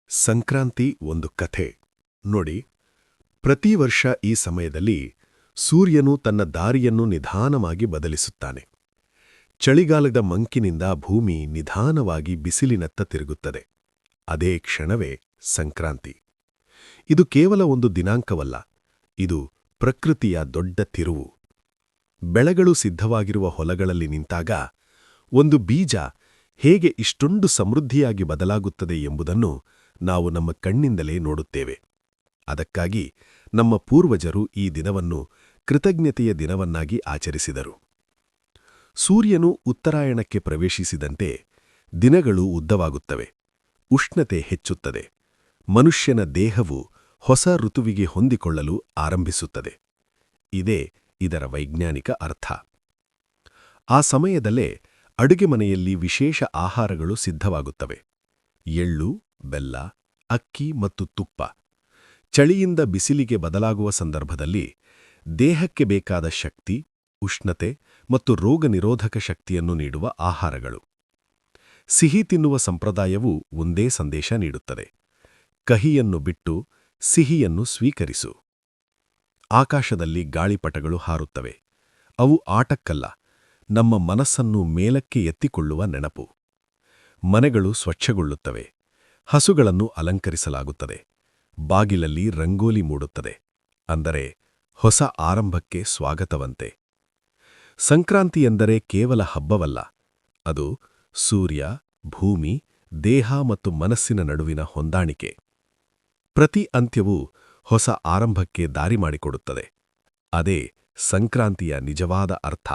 ಸಂಕ್ರಾಂತಿ ಒಂದು ಕಥೆ ನೋಡಿ. ಪ್ರತಿ ವರ್ಷ ಈ ಸಮಯದಲ್ಲಿ ಸೂರ್ಯನು ತನ್ನ ದಾರಿಯನ್ನು ನಿಧಾನವಾಗಿ ಬದಲಿಸುತ್ತಾನೆ. ಚಳಿಗಾಲದ ಮಂಕಿನಿಂದ ಭೂಮಿ ನಿಧಾನವಾಗಿ ಬಿಸಿಲಿನತ್ತ ತಿರುಗುತ್ತದೆ. ಅದೇ ಕ್ಷಣವೇ ಸಂಕ್ರಾಂತಿ. ಇದು ಕೇವಲ ಒಂದು ದಿನಾಂಕವಲ್ಲ, ಇದು ಪ್ರಕೃತಿಯ ದೊಡ್ಡ ತಿರುವು. ಬೆಳೆಗಳು ಸಿದ್ಧವಾಗಿರುವ ಹೊಲಗಳಲ್ಲಿ ನಿಂತಾಗ ಒಂದು ಬೀಜ ಹೇಗೆ ಇಷ್ಟೊಂದು ಸಮೃದ್ಧಿಯಾಗಿ ಬದಲಾಗುತ್ತದೆ ಎಂಬುದನ್ನು ನಾವು ನಮ್ಮ ಕಣ್ಣಿಂದಲೇ ನೋಡುತ್ತೇವೆ. ಅದಕ್ಕಾಗಿ ನಮ್ಮ ಪೂರ್ವಜರು ಈ ದಿನವನ್ನು ಕೃತಜ್ಞತೆಯ ದಿನವನ್ನಾಗಿ ಆಚರಿಸಿದರು. ಸೂರ್ಯನು ಉತ್ತರಾಯಣಕ್ಕೆ ಪ್ರವೇಶಿಸಿದಂತೆ ದಿನಗಳು ಉದ್ದವಾಗುತ್ತವೆ, ಉಷ್ಣತೆ ಹೆಚ್ಚುತ್ತದೆ, ಮನುಷ್ಯನ ದೇಹವು ಹೊಸ ಋತುವಿಗೆ ಹೊಂದಿಕೊಳ್ಳಲು ಆರಂಭಿಸುತ್ತದೆ. ಇದೇ ಇದರ ವೈಜ್ಞಾನಿಕ ಅರ್ಥ. ಆ ಸಮಯದಲ್ಲೇ ಅಡುಗೆ ಮನೆಯಲ್ಲಿ ವಿಶೇಷ ಆಹಾರಗಳು ಸಿದ್ಧವಾಗುತ್ತವೆ. ಎಳ್ಳು, ಬೆಲ್ಲ, ಅಕ್ಕಿ ಮತ್ತು ತುಪ್ಪ. ಚಳಿಯಿಂದ ಬಿಸಿಲಿಗೆ ಬದಲಾಗುವ ಸಂದರ್ಭದಲ್ಲಿ ದೇಹಕ್ಕೆ ಬೇಕಾದ ಶಕ್ತಿ, ಉಷ್ಣತೆ ಮತ್ತು ರೋಗನಿರೋಧಕ ಶಕ್ತಿಯನ್ನು ನೀಡುವ ಆಹಾರಗಳು. ಸಿಹಿ ತಿನ್ನುವ ಸಂಪ್ರದಾಯವು ಒಂದೇ ಸಂದೇಶ ನೀಡುತ್ತದೆ: ಕಹಿಯನ್ನು ಬಿಟ್ಟು ಸಿಹಿಯನ್ನು ಸ್ವೀಕರಿಸು. ಆಕಾಶದಲ್ಲಿ ಗಾಳಿಪಟಗಳು ಹಾರುತ್ತವೆ. ಅವು ಆಟಕ್ಕಲ್ಲ, ನಮ್ಮ ಮನಸ್ಸನ್ನು ಮೇಲಕ್ಕೆ ಎತ್ತಿಕೊಳ್ಳುವ ನೆನಪು. ಮನೆಗಳು ಸ್ವಚ್ಛಗೊಳ್ಳುತ್ತವೆ, ಹಸುಗಳನ್ನು ಅಲಂಕರಿಸಲಾಗುತ್ತದೆ, ಬಾಗಿಲಲ್ಲಿ ರಂಗೋಲಿ ಮೂಡುತ್ತದೆ. ಅಂದರೆ ಹೊಸ ಆರಂಭಕ್ಕೆ ಸ್ವಾಗತವಂತೆ. ಸಂಕ್ರಾಂತಿ ಎಂದರೆ ಕೇವಲ ಹಬ್ಬವಲ್ಲ, ಅದು ಸೂರ್ಯ, ಭೂಮಿ, ದೇಹ ಮತ್ತು ಮನಸ್ಸಿನ ನಡುವಿನ ಹೊಂದಾಣಿಕೆ. ಪ್ರತಿ ಅಂತ್ಯವೂ ಹೊಸ ಆರಂಭಕ್ಕೆ ದಾರಿ ಮಾಡಿಕೊಡುತ್ತದೆ. ಅದೇ ಸಂಕ್ರಾಂತಿಯ ನಿಜವಾದ ಅರ್ಥ.